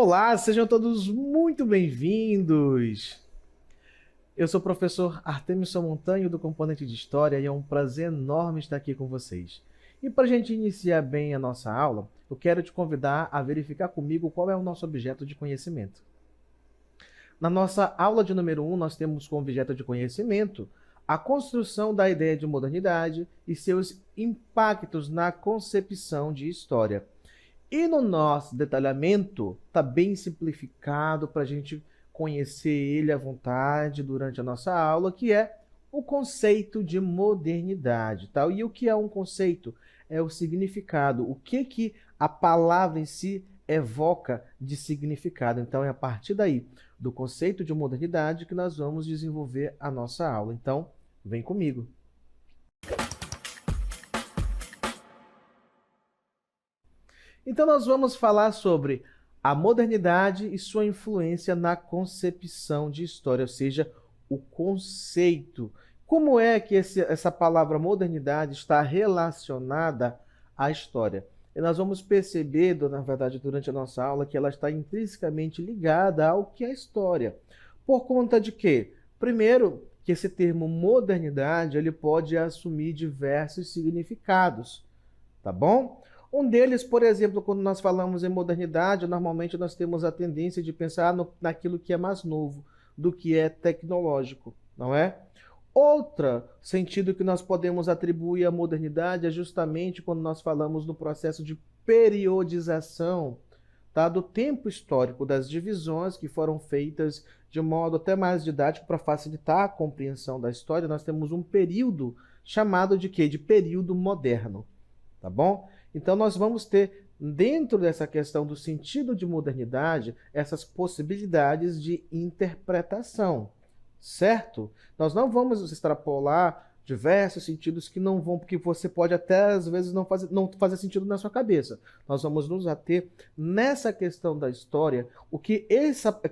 Olá, sejam todos muito bem-vindos. Eu sou o professor Artemison Montanho, do Componente de História, e é um prazer enorme estar aqui com vocês. E para a gente iniciar bem a nossa aula, eu quero te convidar a verificar comigo qual é o nosso objeto de conhecimento. Na nossa aula de número 1, nós temos como objeto de conhecimento a construção da ideia de modernidade e seus impactos na concepção de história. E no nosso detalhamento, está bem simplificado para a gente conhecer ele à vontade durante a nossa aula, que é o conceito de modernidade. Tá? E o que é um conceito? É o significado. O que a palavra em si evoca de significado. Então, é a partir daí, do conceito de modernidade, que nós vamos desenvolver a nossa aula. Então, vem comigo. Então, nós vamos falar sobre a modernidade e sua influência na concepção de história, ou seja, o conceito. Como é que essa palavra modernidade está relacionada à história? E nós vamos perceber, na verdade, durante a nossa aula, que ela está intrinsecamente ligada ao que é história. Por conta de quê? Primeiro, que esse termo modernidade ele pode assumir diversos significados, tá bom? Um deles, por exemplo, quando nós falamos em modernidade, normalmente nós temos a tendência de pensar naquilo que é mais novo, do que é tecnológico, não é? Outro sentido que nós podemos atribuir à modernidade é justamente quando nós falamos no processo de periodização, tá, do tempo histórico, das divisões que foram feitas de modo até mais didático para facilitar a compreensão da história. Nós temos um período chamado de quê? De período moderno, tá bom? Então, nós vamos ter, dentro dessa questão do sentido de modernidade, essas possibilidades de interpretação, certo? Nós não vamos extrapolar diversos sentidos que não vão, porque você pode até, às vezes, não fazer sentido na sua cabeça. Nós vamos nos ater nessa questão da história, o que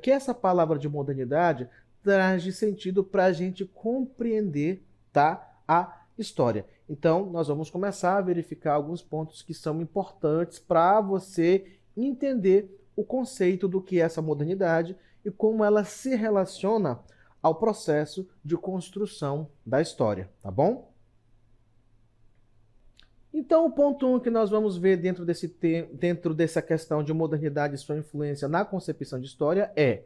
essa palavra de modernidade traz de sentido para a gente compreender, tá, a história. Então, nós vamos começar a verificar alguns pontos que são importantes para você entender o conceito do que é essa modernidade e como ela se relaciona ao processo de construção da história, tá bom? Então, o ponto 1 que nós vamos ver dentro dessa questão de modernidade e sua influência na concepção de história é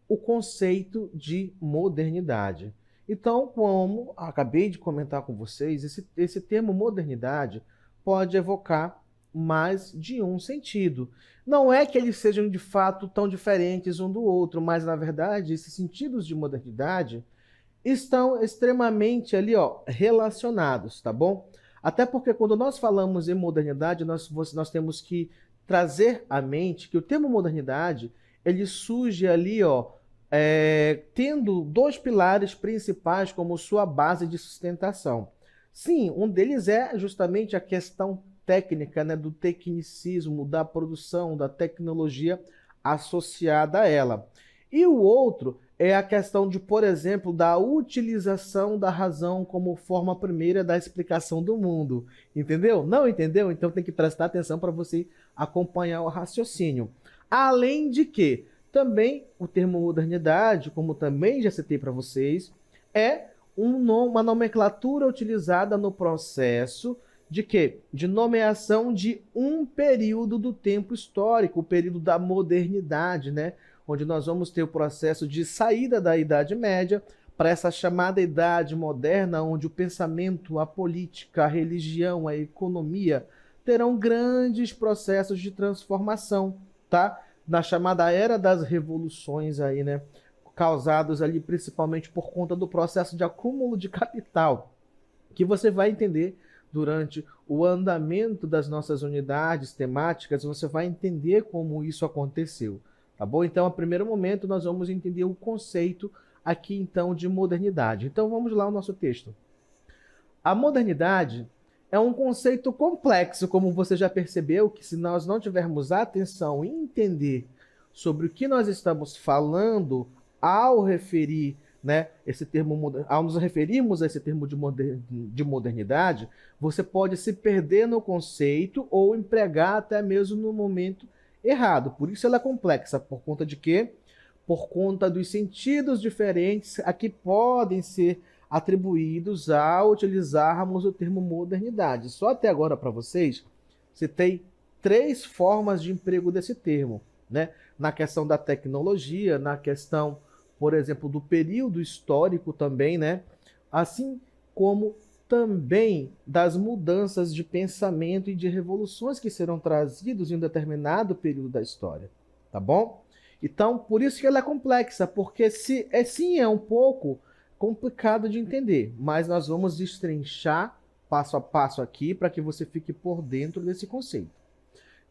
o conceito de modernidade. Então, como acabei de comentar com vocês, esse termo modernidade pode evocar mais de um sentido. Não é que eles sejam de fato tão diferentes um do outro, mas na verdade esses sentidos de modernidade estão extremamente ali, ó, relacionados, tá bom? Até porque quando nós falamos em modernidade, nós temos que trazer à mente que o termo modernidade ele surge ali, ó, tendo dois pilares principais como sua base de sustentação. Sim, um deles é justamente a questão técnica, né, do tecnicismo, da produção, da tecnologia associada a ela. E o outro é a questão de, por exemplo, da utilização da razão como forma primeira da explicação do mundo. Entendeu? Não entendeu? Então tem que prestar atenção para você acompanhar o raciocínio. Além de que também o termo modernidade, como também já citei para vocês, é uma nomenclatura utilizada no processo de quê? De nomeação de um período do tempo histórico, o período da modernidade, né? Onde nós vamos ter o processo de saída da Idade Média para essa chamada Idade Moderna, onde o pensamento, a política, a religião, a economia terão grandes processos de transformação, tá? Na chamada Era das Revoluções aí, né? Causados ali principalmente por conta do processo de acúmulo de capital, que você vai entender durante o andamento das nossas unidades temáticas, você vai entender como isso aconteceu, tá bom? Então, a primeiro momento, nós vamos entender o conceito aqui, então, de modernidade. Então, vamos lá ao nosso texto. A modernidade é um conceito complexo, como você já percebeu, que se nós não tivermos atenção em entender sobre o que nós estamos falando ao referir, né, ao nos referirmos a esse termo de modernidade, você pode se perder no conceito ou empregar até mesmo no momento errado. Por isso ela é complexa. Por conta de quê? Por conta dos sentidos diferentes a que podem ser atribuídos ao utilizarmos o termo modernidade. Só até agora para vocês, citei 3 formas de emprego desse termo, né? Na questão da tecnologia, na questão, por exemplo, do período histórico também, né? Assim como também das mudanças de pensamento e de revoluções que serão trazidos em um determinado período da história, tá bom? Então, por isso que ela é complexa, porque sim, é um pouco complicado de entender, mas nós vamos destrinchar passo a passo aqui para que você fique por dentro desse conceito.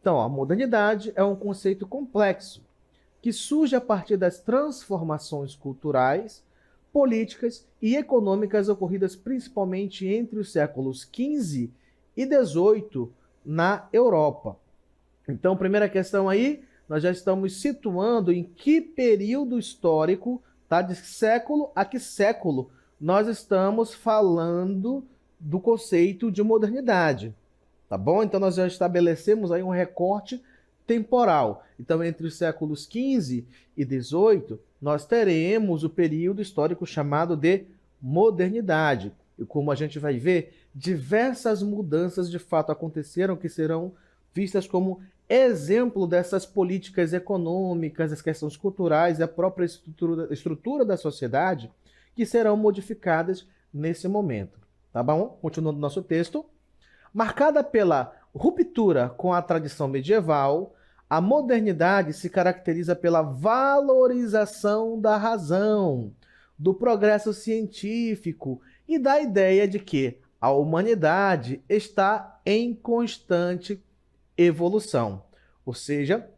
Então, a modernidade é um conceito complexo que surge a partir das transformações culturais, políticas e econômicas ocorridas principalmente entre os séculos XV e XVIII na Europa. Então, primeira questão aí, nós já estamos situando em que período histórico, tá? De século a que século nós estamos falando do conceito de modernidade, tá bom? Então nós já estabelecemos aí um recorte temporal. Então entre os séculos XV e XVIII, nós teremos o período histórico chamado de modernidade. E como a gente vai ver, diversas mudanças de fato aconteceram que serão vistas como exemplo dessas políticas econômicas, as questões culturais e a própria estrutura da sociedade que serão modificadas nesse momento. Tá bom? Continuando nosso texto. Marcada pela ruptura com a tradição medieval, a modernidade se caracteriza pela valorização da razão, do progresso científico e da ideia de que a humanidade está em constante evolução. Ou seja,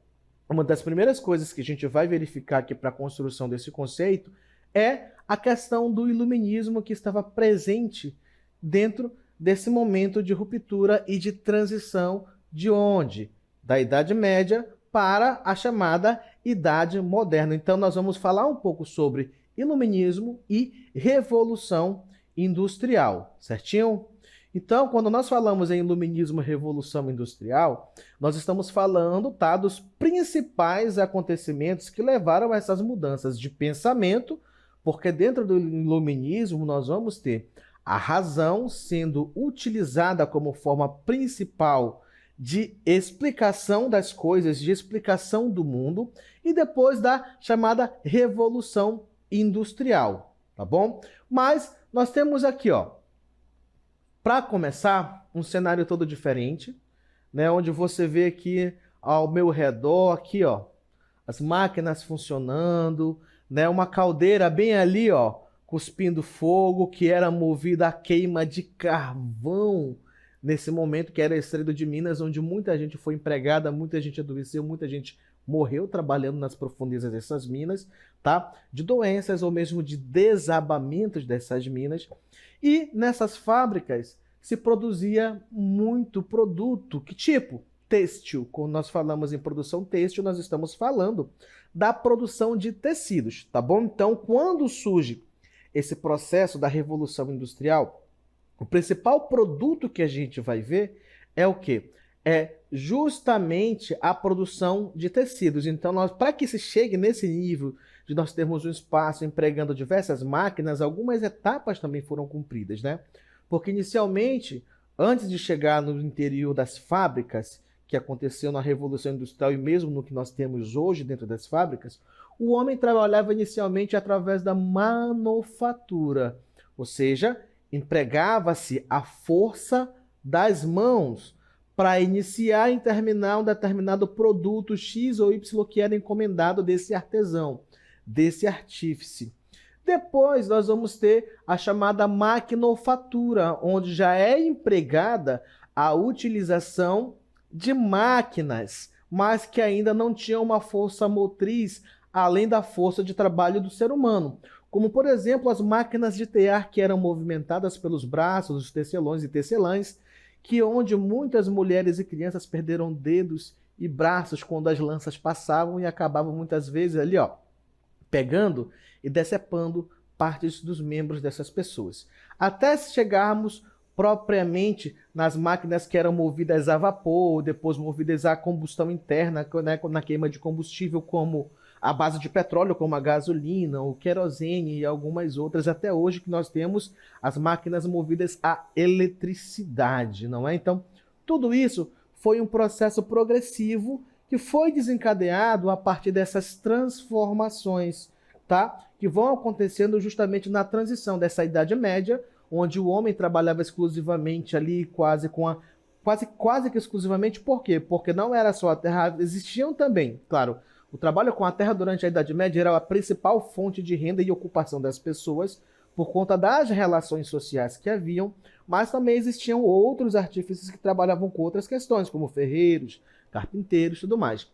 uma das primeiras coisas que a gente vai verificar aqui para a construção desse conceito é a questão do iluminismo que estava presente dentro desse momento de ruptura e de transição de onde? Da Idade Média para a chamada Idade Moderna. Então nós vamos falar um pouco sobre iluminismo e revolução industrial, certinho? Então, quando nós falamos em iluminismo e revolução industrial, nós estamos falando, tá, dos principais acontecimentos que levaram a essas mudanças de pensamento, porque dentro do iluminismo nós vamos ter a razão sendo utilizada como forma principal de explicação das coisas, de explicação do mundo, e depois da chamada revolução industrial, tá bom? Mas nós temos aqui, ó, para começar, um cenário todo diferente, né, onde você vê aqui ao meu redor, aqui, ó, as máquinas funcionando, né, uma caldeira bem ali, ó, cuspindo fogo, que era movida a queima de carvão nesse momento, que era extraído de Minas, onde muita gente foi empregada, muita gente adoeceu, muita gente morreu trabalhando nas profundezas dessas minas, tá? De doenças ou mesmo de desabamentos dessas minas. E nessas fábricas se produzia muito produto. Que tipo? Têxtil. Quando nós falamos em produção têxtil, nós estamos falando da produção de tecidos, tá bom? Então, quando surge esse processo da Revolução Industrial, o principal produto que a gente vai ver é o quê? É justamente a produção de tecidos. Então, para que se chegue nesse nível de nós termos um espaço empregando diversas máquinas, algumas etapas também foram cumpridas, né? Porque inicialmente, antes de chegar no interior das fábricas, que aconteceu na Revolução Industrial e mesmo no que nós temos hoje dentro das fábricas, o homem trabalhava inicialmente através da manufatura, ou seja, empregava-se a força das mãos para iniciar e terminar um determinado produto X ou Y que era encomendado desse artesão, desse artífice. Depois nós vamos ter a chamada maquinofatura, onde já é empregada a utilização de máquinas, mas que ainda não tinham uma força motriz além da força de trabalho do ser humano. Como, por exemplo, as máquinas de tear que eram movimentadas pelos braços, os tecelões e tecelãs, que onde muitas mulheres e crianças perderam dedos e braços quando as lanças passavam e acabavam muitas vezes ali, ó, pegando e decepando partes dos membros dessas pessoas. Até chegarmos propriamente nas máquinas que eram movidas a vapor, depois movidas a combustão interna, né, na queima de combustível, como a base de petróleo, como a gasolina, o querosene e algumas outras, até hoje que nós temos as máquinas movidas a eletricidade, não é? Então, tudo isso foi um processo progressivo que foi desencadeado a partir dessas transformações, tá? Que vão acontecendo justamente na transição dessa Idade Média, onde o homem trabalhava exclusivamente ali, quase que exclusivamente. Por quê? Porque não era só a terra, existiam também, claro, o trabalho com a terra durante a Idade Média era a principal fonte de renda e ocupação das pessoas, por conta das relações sociais que haviam, mas também existiam outros artífices que trabalhavam com outras questões, como ferreiros, carpinteiros e tudo mais.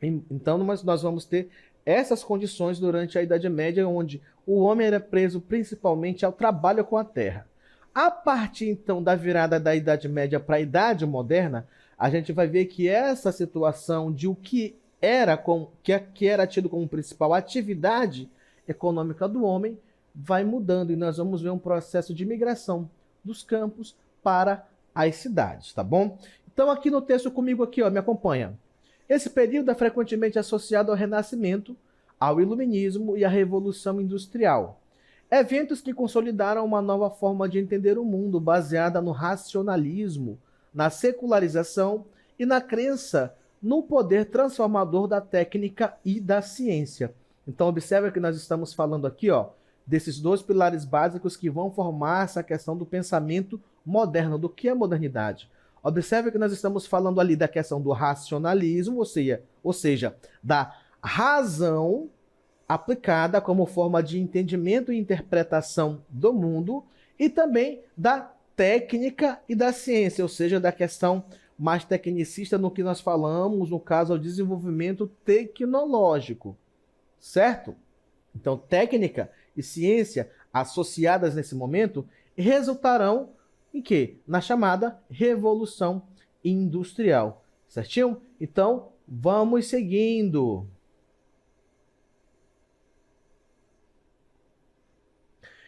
Então, nós vamos ter essas condições durante a Idade Média, onde o homem era preso principalmente ao trabalho com a terra. A partir, então, da virada da Idade Média para a Idade Moderna, a gente vai ver que essa situação de o que era tido como principal atividade econômica do homem vai mudando, e nós vamos ver um processo de migração dos campos para as cidades, tá bom? Então, aqui no texto comigo, aqui, ó, me acompanha. Esse período é frequentemente associado ao Renascimento, ao Iluminismo e à Revolução Industrial. Eventos que consolidaram uma nova forma de entender o mundo, baseada no racionalismo, na secularização e na crença no poder transformador da técnica e da ciência. Então, observe que nós estamos falando aqui, ó, desses dois pilares básicos que vão formar essa questão do pensamento moderno, do que é modernidade. Observe que nós estamos falando ali da questão do racionalismo, ou seja, da razão aplicada como forma de entendimento e interpretação do mundo, e também da técnica e da ciência, ou seja, da questão mais tecnicista no que nós falamos, no caso, ao desenvolvimento tecnológico, certo? Então, técnica e ciência associadas nesse momento resultarão em quê? Na chamada Revolução Industrial, certinho? Então, vamos seguindo.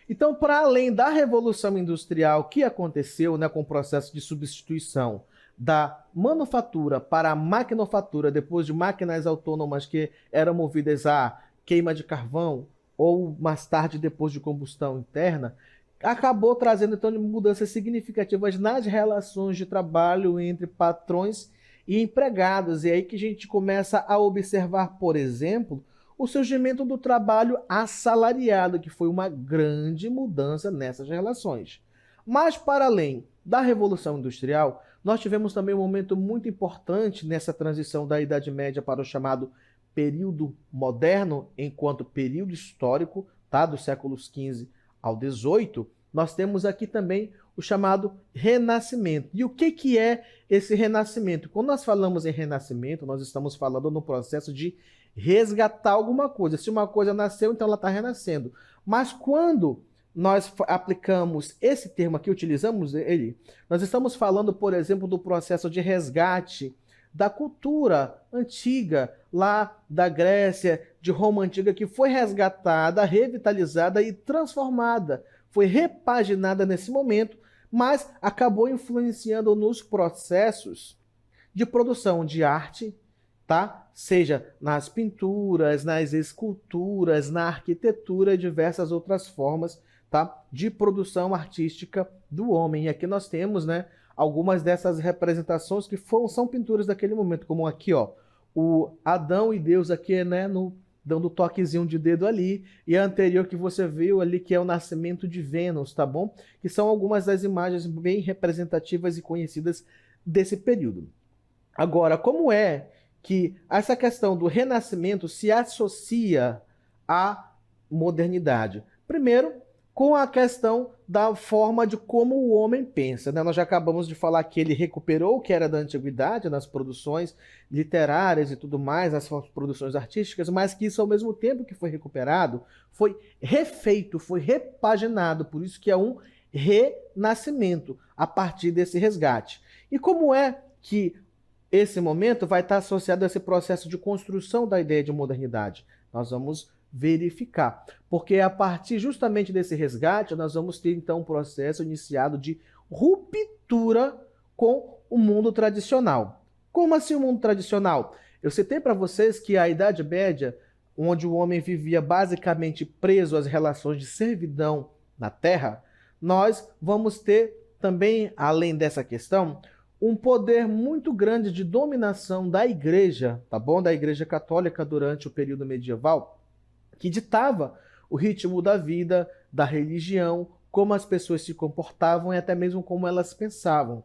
Então, para além da Revolução Industrial que aconteceu, né, com o processo de substituição da manufatura para a maquinofatura, depois de máquinas autônomas que eram movidas a queima de carvão, ou mais tarde depois de combustão interna, acabou trazendo então mudanças significativas nas relações de trabalho entre patrões e empregados. E é aí que a gente começa a observar, por exemplo, o surgimento do trabalho assalariado, que foi uma grande mudança nessas relações. Mas, para além da Revolução Industrial, nós tivemos também um momento muito importante nessa transição da Idade Média para o chamado período moderno, enquanto período histórico, tá, dos séculos XV ao XVIII, nós temos aqui também o chamado Renascimento. E o que é esse Renascimento? Quando nós falamos em Renascimento, nós estamos falando no processo de resgatar alguma coisa. Se uma coisa nasceu, então ela está renascendo. Mas quando nós aplicamos esse termo aqui, utilizamos ele, nós estamos falando, por exemplo, do processo de resgate da cultura antiga, lá da Grécia, de Roma antiga, que foi resgatada, revitalizada e transformada. Foi repaginada nesse momento, mas acabou influenciando nos processos de produção de arte, tá? Seja nas pinturas, nas esculturas, na arquitetura e diversas outras formas, tá, de produção artística do homem. E aqui nós temos, né, algumas dessas representações que são pinturas daquele momento, como aqui, ó, o Adão e Deus aqui, né, dando toquezinho de dedo ali, e a anterior que você viu ali, que é o nascimento de Vênus, tá bom? Que são algumas das imagens bem representativas e conhecidas desse período. Agora, como é que essa questão do renascimento se associa à modernidade? Primeiro, com a questão da forma de como o homem pensa, né? Nós já acabamos de falar que ele recuperou o que era da antiguidade nas produções literárias e tudo mais, nas produções artísticas, mas que isso, ao mesmo tempo que foi recuperado, foi refeito, foi repaginado, por isso que é um renascimento a partir desse resgate. E como é que esse momento vai estar associado a esse processo de construção da ideia de modernidade? Nós vamos verificar, porque a partir justamente desse resgate nós vamos ter então um processo iniciado de ruptura com o mundo tradicional. Como assim o mundo tradicional? Eu citei para vocês que a Idade Média, onde o homem vivia basicamente preso às relações de servidão na terra, nós vamos ter também, além dessa questão, um poder muito grande de dominação da igreja, tá bom? Da igreja católica durante o período medieval, que ditava o ritmo da vida, da religião, como as pessoas se comportavam e até mesmo como elas pensavam.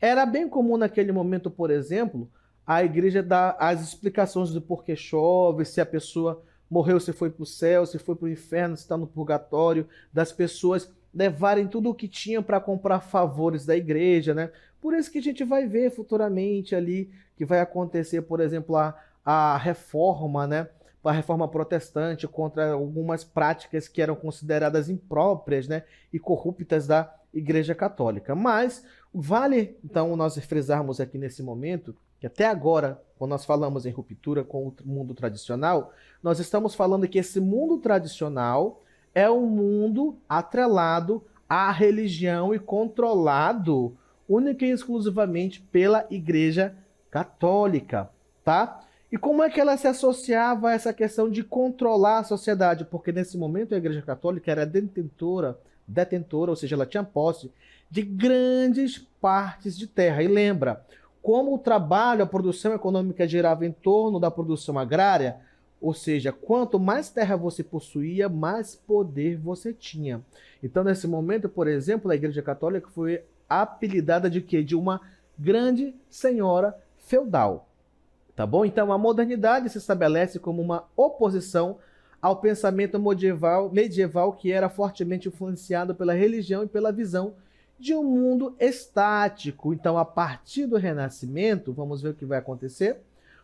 Era bem comum naquele momento, por exemplo, a igreja dar as explicações do porquê chove, se a pessoa morreu, se foi para o céu, se foi para o inferno, se está no purgatório, das pessoas levarem tudo o que tinham para comprar favores da igreja, né? Por isso que a gente vai ver futuramente ali que vai acontecer, por exemplo, a reforma, né? A reforma protestante contra algumas práticas que eram consideradas impróprias, né? E corruptas da Igreja Católica. Mas vale, então, nós frisarmos aqui nesse momento que até agora, quando nós falamos em ruptura com o mundo tradicional, nós estamos falando que esse mundo tradicional é um mundo atrelado à religião e controlado única e exclusivamente pela Igreja Católica, tá? E como é que ela se associava a essa questão de controlar a sociedade? Porque nesse momento a Igreja Católica era detentora, ou seja, ela tinha posse de grandes partes de terra. E lembra, como o trabalho, a produção econômica girava em torno da produção agrária, ou seja, quanto mais terra você possuía, mais poder você tinha. Então, nesse momento, por exemplo, a Igreja Católica foi apelidada de quê? De uma grande senhora feudal. Tá bom? Então, a modernidade se estabelece como uma oposição ao pensamento medieval que era fortemente influenciado pela religião e pela visão de um mundo estático. Então, a partir do Renascimento, vamos ver o que vai acontecer,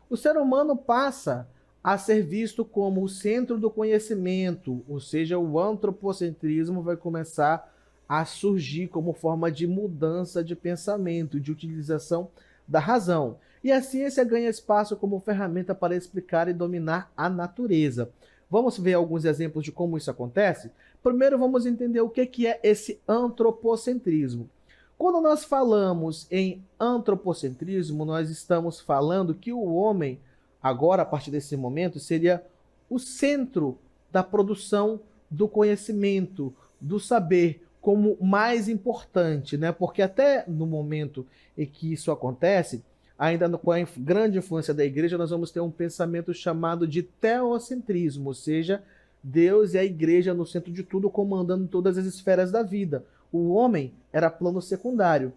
o ser humano passa a ser visto como o centro do conhecimento, ou seja, o antropocentrismo vai começar a surgir como forma de mudança de pensamento, de utilização da razão. E a ciência ganha espaço como ferramenta para explicar e dominar a natureza. Vamos ver alguns exemplos de como isso acontece? Primeiro, vamos entender o que é esse antropocentrismo. Quando nós falamos em antropocentrismo, nós estamos falando que o homem, agora, a partir desse momento, seria o centro da produção do conhecimento, do saber, como mais importante, né? Porque até no momento em que isso acontece, ainda com a grande influência da igreja, nós vamos ter um pensamento chamado de teocentrismo, ou seja, Deus e a igreja no centro de tudo, comandando todas as esferas da vida. O homem era plano secundário.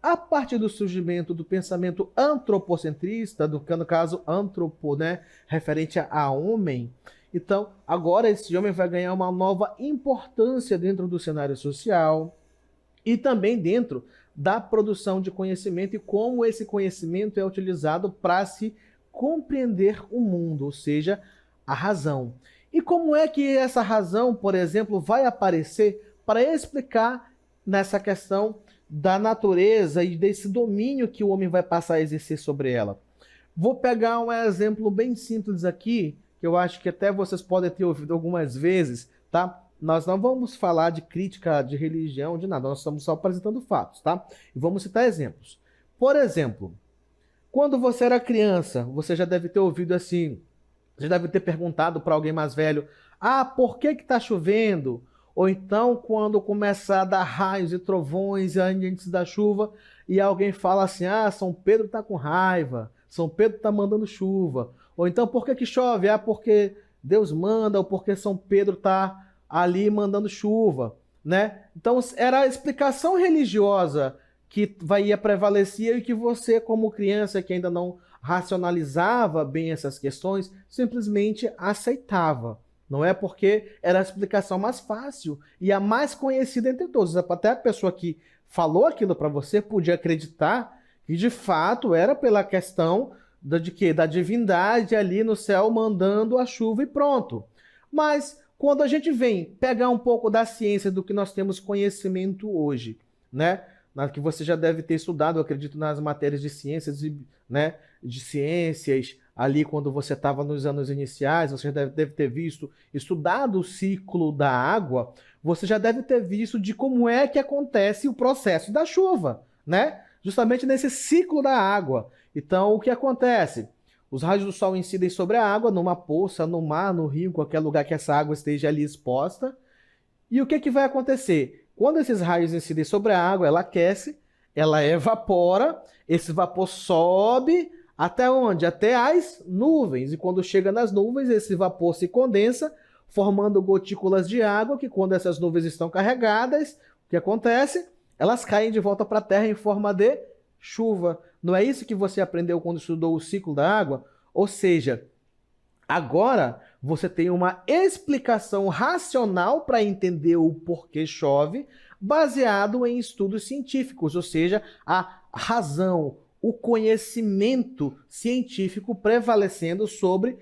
A partir do surgimento do pensamento antropocentrista, no caso antropo, né, referente a homem, então agora esse homem vai ganhar uma nova importância dentro do cenário social e também dentro da produção de conhecimento e como esse conhecimento é utilizado para se compreender o mundo, ou seja, a razão. E como é que essa razão, por exemplo, vai aparecer para explicar nessa questão da natureza e desse domínio que o homem vai passar a exercer sobre ela? Vou pegar um exemplo bem simples aqui, que eu acho que até vocês podem ter ouvido algumas vezes, tá? Nós não vamos falar de crítica de religião, de nada, nós estamos só apresentando fatos, tá? E vamos citar exemplos. Por exemplo, quando você era criança, você já deve ter ouvido assim, você deve ter perguntado para alguém mais velho, por que que tá chovendo? Ou então, quando começar a dar raios e trovões antes da chuva, e alguém fala assim, São Pedro tá com raiva, São Pedro tá mandando chuva. Ou então, por que que chove? Porque Deus manda, ou porque São Pedro tá ali mandando chuva, né? Então era a explicação religiosa que ia prevalecer e que você, como criança que ainda não racionalizava bem essas questões, simplesmente aceitava. Não é porque era a explicação mais fácil e a mais conhecida entre todos. Até a pessoa que falou aquilo para você podia acreditar que de fato era pela questão de quê? Da divindade ali no céu mandando a chuva e pronto. Mas quando a gente vem pegar um pouco da ciência do que nós temos conhecimento hoje, né? Que você já deve ter estudado, eu acredito, nas matérias de ciências, né? De ciências, ali quando você estava nos anos iniciais, você já deve ter visto, estudado o ciclo da água, você já deve ter visto de como é que acontece o processo da chuva, né? Justamente nesse ciclo da água. Então, o que acontece? Os raios do sol incidem sobre a água, numa poça, no mar, no rio, em qualquer lugar que essa água esteja ali exposta. E o que que vai acontecer? Quando esses raios incidem sobre a água, ela aquece, ela evapora, esse vapor sobe até onde? Até as nuvens. E quando chega nas nuvens, esse vapor se condensa, formando gotículas de água, que quando essas nuvens estão carregadas, o que acontece? Elas caem de volta para a Terra em forma de chuva. Não é isso que você aprendeu quando estudou o ciclo da água? Ou seja, agora você tem uma explicação racional para entender o porquê chove, baseado em estudos científicos, ou seja, a razão, o conhecimento científico prevalecendo sobre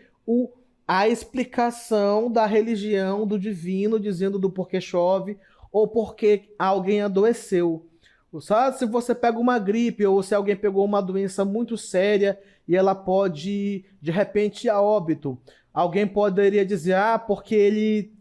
a explicação da religião, do divino, dizendo do porquê chove ou porque alguém adoeceu. Só se você pega uma gripe ou se alguém pegou uma doença muito séria e ela pode, de repente, ir a óbito. Alguém poderia dizer, porque ele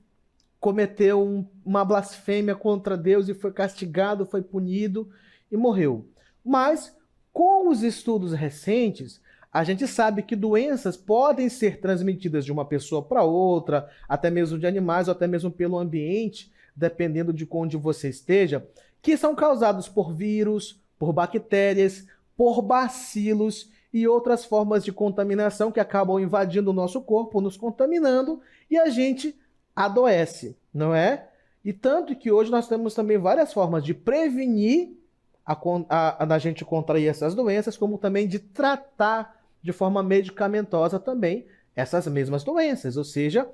cometeu uma blasfêmia contra Deus e foi castigado, foi punido e morreu. Mas, com os estudos recentes, a gente sabe que doenças podem ser transmitidas de uma pessoa para outra, até mesmo de animais ou até mesmo pelo ambiente, dependendo de onde você esteja, que são causados por vírus, por bactérias, por bacilos e outras formas de contaminação que acabam invadindo o nosso corpo, nos contaminando, e a gente adoece, não é? E tanto que hoje nós temos também várias formas de prevenir a gente contrair essas doenças, como também de tratar de forma medicamentosa também essas mesmas doenças, ou seja,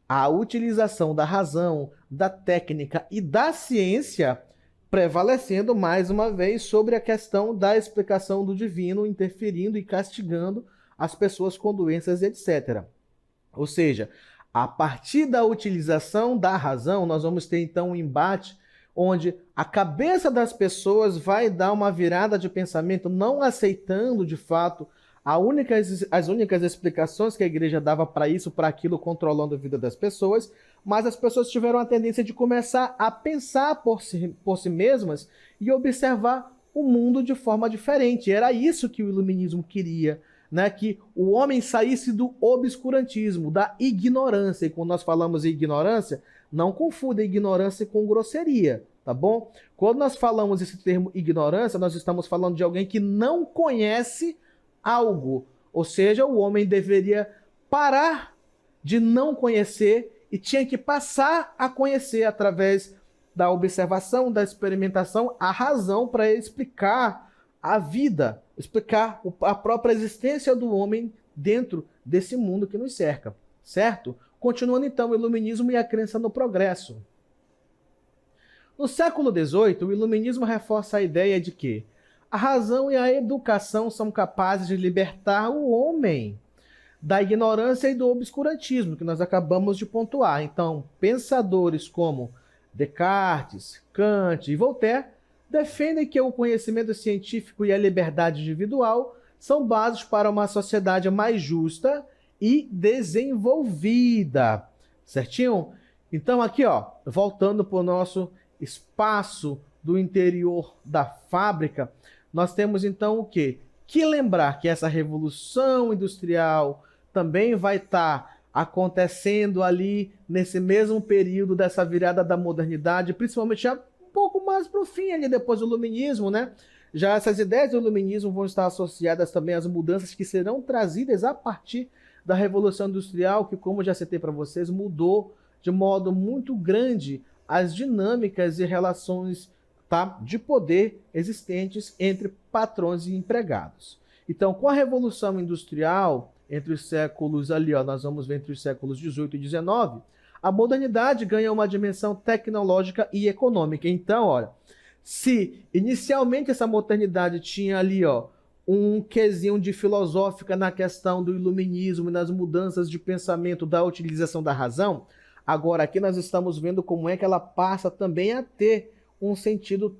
a utilização da razão, da técnica e da ciência prevalecendo mais uma vez sobre a questão da explicação do divino interferindo e castigando as pessoas com doenças, etc. Ou seja, a partir da utilização da razão, nós vamos ter então um embate onde a cabeça das pessoas vai dar uma virada de pensamento, não aceitando de fato as únicas explicações que a igreja dava para isso, para aquilo, controlando a vida das pessoas, mas as pessoas tiveram a tendência de começar a pensar por si mesmas e observar o mundo de forma diferente. Era isso que o iluminismo queria, né? Que o homem saísse do obscurantismo, da ignorância. E quando nós falamos em ignorância, não confunda ignorância com grosseria, tá bom? Quando nós falamos esse termo ignorância, nós estamos falando de alguém que não conhece algo. Ou seja, o homem deveria parar de não conhecer e tinha que passar a conhecer através da observação, da experimentação, a razão para explicar a vida, explicar a própria existência do homem dentro desse mundo que nos cerca, certo? Continuando então o iluminismo e a crença no progresso. No século XVIII, o iluminismo reforça a ideia de que a razão e a educação são capazes de libertar o homem da ignorância e do obscurantismo, que nós acabamos de pontuar. Então, pensadores como Descartes, Kant e Voltaire defendem que o conhecimento científico e a liberdade individual são bases para uma sociedade mais justa e desenvolvida. Certinho? Então, aqui, voltando para o nosso espaço do interior da fábrica, nós temos então o quê? Que lembrar que essa revolução industrial também vai estar acontecendo ali nesse mesmo período dessa virada da modernidade, principalmente já um pouco mais para o fim, ali depois do iluminismo, né? Já essas ideias do iluminismo vão estar associadas também às mudanças que serão trazidas a partir da Revolução Industrial, que, como já citei para vocês, mudou de modo muito grande as dinâmicas e relações, tá, de poder existentes entre patrões e empregados. Então, com a Revolução Industrial, entre os séculos ali, nós vamos ver entre os séculos 18 e 19, a modernidade ganha uma dimensão tecnológica e econômica. Então, olha, se inicialmente essa modernidade tinha ali, um quesinho de filosófica na questão do iluminismo e nas mudanças de pensamento da utilização da razão, agora aqui nós estamos vendo como é que ela passa também a ter um sentido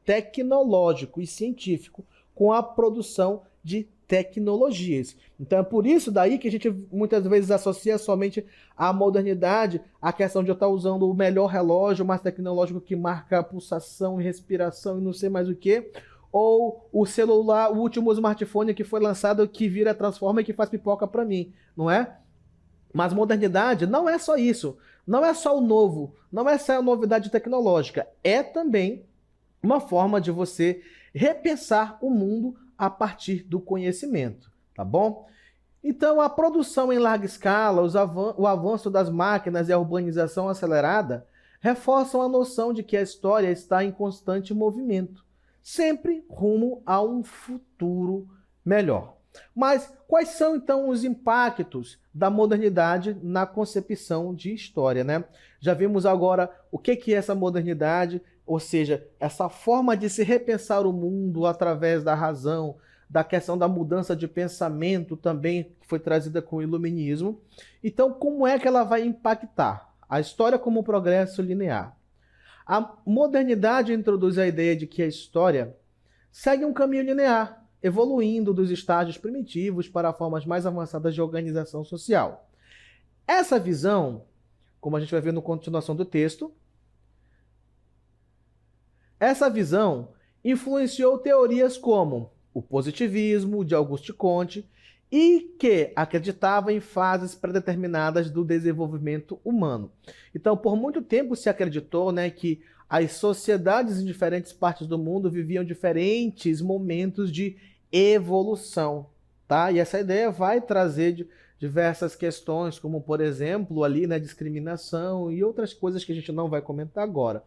tecnológico e científico, com a produção de tecnologias. Então é por isso daí que a gente muitas vezes associa somente a modernidade à questão de eu estar usando o melhor relógio, mais tecnológico que marca a pulsação e respiração e não sei mais o que, ou o celular, o último smartphone que foi lançado que vira, transforma e que faz pipoca para mim, não é? Mas modernidade não é só isso, não é só o novo, não é só a novidade tecnológica, é também uma forma de você repensar o mundo a partir do conhecimento, tá bom? Então, a produção em larga escala, o avanço das máquinas e a urbanização acelerada reforçam a noção de que a história está em constante movimento, sempre rumo a um futuro melhor. Mas quais são então os impactos da modernidade na concepção de história, né? Já vimos agora o que é essa modernidade, ou seja, essa forma de se repensar o mundo através da razão, da questão da mudança de pensamento também, que foi trazida com o iluminismo. Então, como é que ela vai impactar? A história como um progresso linear. A modernidade introduz a ideia de que a história segue um caminho linear, evoluindo dos estágios primitivos para formas mais avançadas de organização social. Essa visão, como a gente vai ver na continuação do texto, essa visão influenciou teorias como o positivismo de Auguste Comte e que acreditava em fases pré-determinadas do desenvolvimento humano. Então, por muito tempo se acreditou, né, que as sociedades em diferentes partes do mundo viviam diferentes momentos de evolução, tá? E essa ideia vai trazer diversas questões, como, por exemplo, ali, né, discriminação e outras coisas que a gente não vai comentar agora.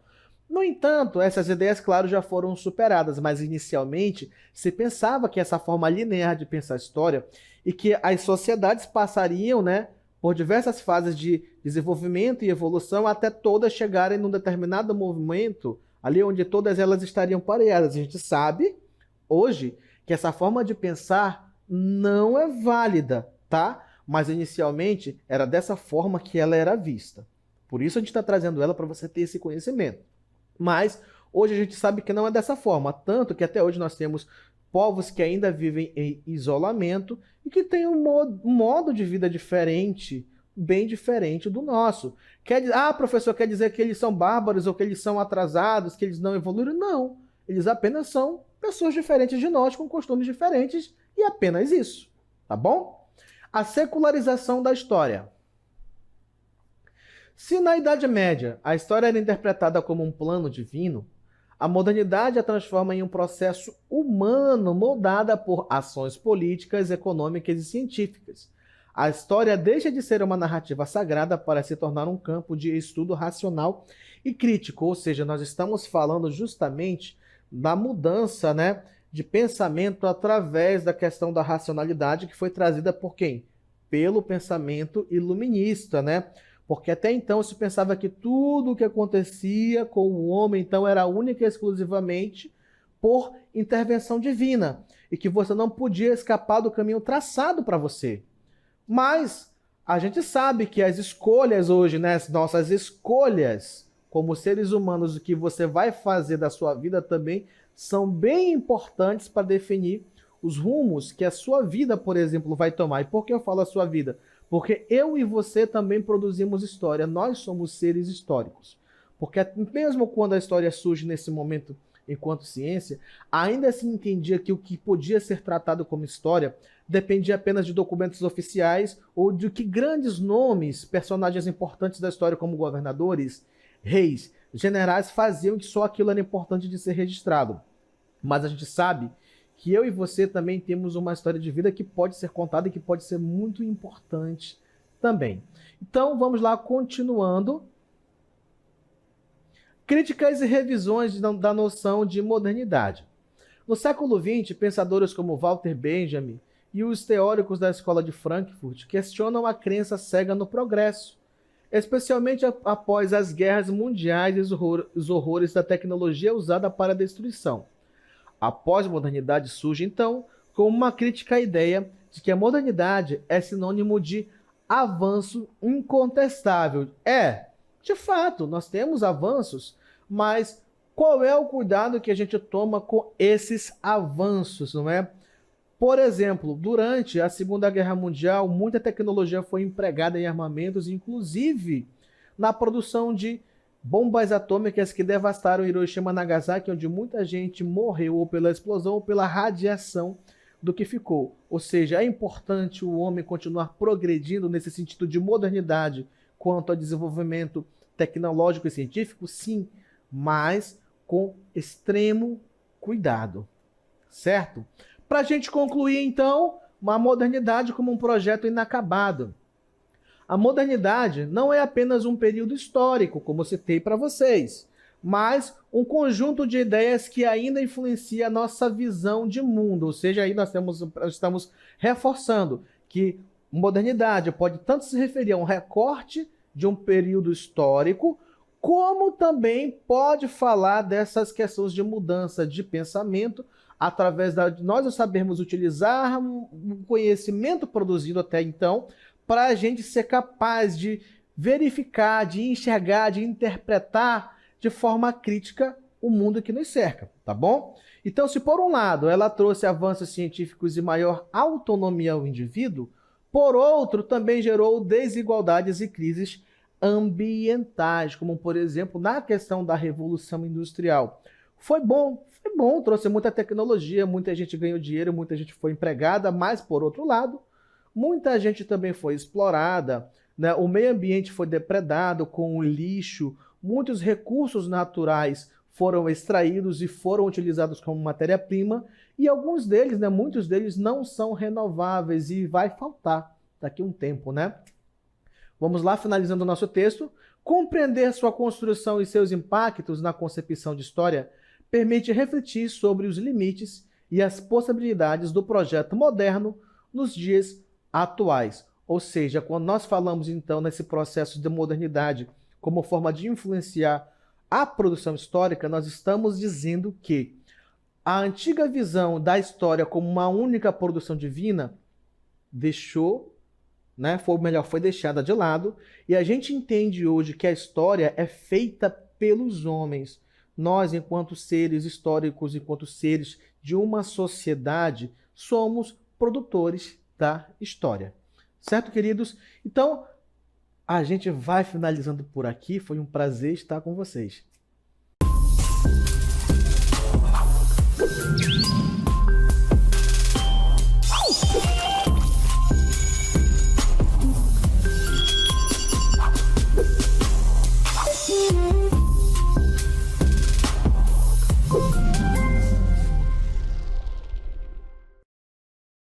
No entanto, essas ideias, claro, já foram superadas, mas inicialmente se pensava que essa forma linear de pensar a história e que as sociedades passariam, né, por diversas fases de desenvolvimento e evolução até todas chegarem num determinado movimento, ali onde todas elas estariam pareadas. A gente sabe, hoje, que essa forma de pensar não é válida, tá? Mas inicialmente era dessa forma que ela era vista. Por isso a gente está trazendo ela para você ter esse conhecimento. Mas hoje a gente sabe que não é dessa forma, tanto que até hoje nós temos povos que ainda vivem em isolamento e que têm um modo de vida diferente, bem diferente do nosso. Professor, quer dizer que eles são bárbaros ou que eles são atrasados, que eles não evoluíram? Não, eles apenas são pessoas diferentes de nós, com costumes diferentes e apenas isso, tá bom? A secularização da história. Se na Idade Média a história era interpretada como um plano divino, a modernidade a transforma em um processo humano moldada por ações políticas, econômicas e científicas. A história deixa de ser uma narrativa sagrada para se tornar um campo de estudo racional e crítico, ou seja, nós estamos falando justamente da mudança, né, de pensamento através da questão da racionalidade que foi trazida por quem? Pelo pensamento iluminista, né? Porque até então se pensava que tudo o que acontecia com o homem então era única e exclusivamente por intervenção divina e que você não podia escapar do caminho traçado para você. Mas a gente sabe que as escolhas hoje, né, as nossas escolhas como seres humanos, o que você vai fazer da sua vida também são bem importantes para definir os rumos que a sua vida, por exemplo, vai tomar. E por que eu falo a sua vida? Porque eu e você também produzimos história, nós somos seres históricos. Porque mesmo quando a história surge nesse momento enquanto ciência, ainda se entendia que o que podia ser tratado como história dependia apenas de documentos oficiais ou de que grandes nomes, personagens importantes da história como governadores, reis, generais faziam que só aquilo era importante de ser registrado. Mas a gente sabe que eu e você também temos uma história de vida que pode ser contada e que pode ser muito importante também. Então, vamos lá, continuando. Críticas e revisões da noção de modernidade. No século XX, pensadores como Walter Benjamin e os teóricos da Escola de Frankfurt questionam a crença cega no progresso, especialmente após as guerras mundiais e os horrores da tecnologia usada para a destruição. A pós-modernidade surge, então, como uma crítica à ideia de que a modernidade é sinônimo de avanço incontestável. De fato, nós temos avanços, mas qual é o cuidado que a gente toma com esses avanços, não é? Por exemplo, durante a Segunda Guerra Mundial, muita tecnologia foi empregada em armamentos, inclusive na produção de bombas atômicas que devastaram Hiroshima e Nagasaki, onde muita gente morreu ou pela explosão ou pela radiação do que ficou. Ou seja, é importante o homem continuar progredindo nesse sentido de modernidade quanto ao desenvolvimento tecnológico e científico, sim, mas com extremo cuidado, certo? Para a gente concluir, então, uma modernidade como um projeto inacabado. A modernidade não é apenas um período histórico, como eu citei para vocês, mas um conjunto de ideias que ainda influencia a nossa visão de mundo. Ou seja, aí nós estamos reforçando que modernidade pode tanto se referir a um recorte de um período histórico, como também pode falar dessas questões de mudança de pensamento através de nós sabermos utilizar o conhecimento produzido até então para a gente ser capaz de verificar, de enxergar, de interpretar de forma crítica o mundo que nos cerca, tá bom? Então, se por um lado ela trouxe avanços científicos e maior autonomia ao indivíduo, por outro também gerou desigualdades e crises ambientais, como por exemplo na questão da Revolução Industrial. Foi bom, trouxe muita tecnologia, muita gente ganhou dinheiro, muita gente foi empregada, mas por outro lado, muita gente também foi explorada, né? O meio ambiente foi depredado com o lixo, muitos recursos naturais foram extraídos e foram utilizados como matéria-prima, e alguns deles, né, muitos deles não são renováveis e vai faltar daqui a um tempo, né? Vamos lá, finalizando o nosso texto. Compreender sua construção e seus impactos na concepção de história permite refletir sobre os limites e as possibilidades do projeto moderno nos dias atuais. Ou seja, quando nós falamos então nesse processo de modernidade como forma de influenciar a produção histórica, nós estamos dizendo que a antiga visão da história como uma única produção divina deixou, né, foi deixada de lado, e a gente entende hoje que a história é feita pelos homens. Nós, enquanto seres históricos, enquanto seres de uma sociedade, somos produtores da história. Certo, queridos? Então, a gente vai finalizando por aqui. Foi um prazer estar com vocês.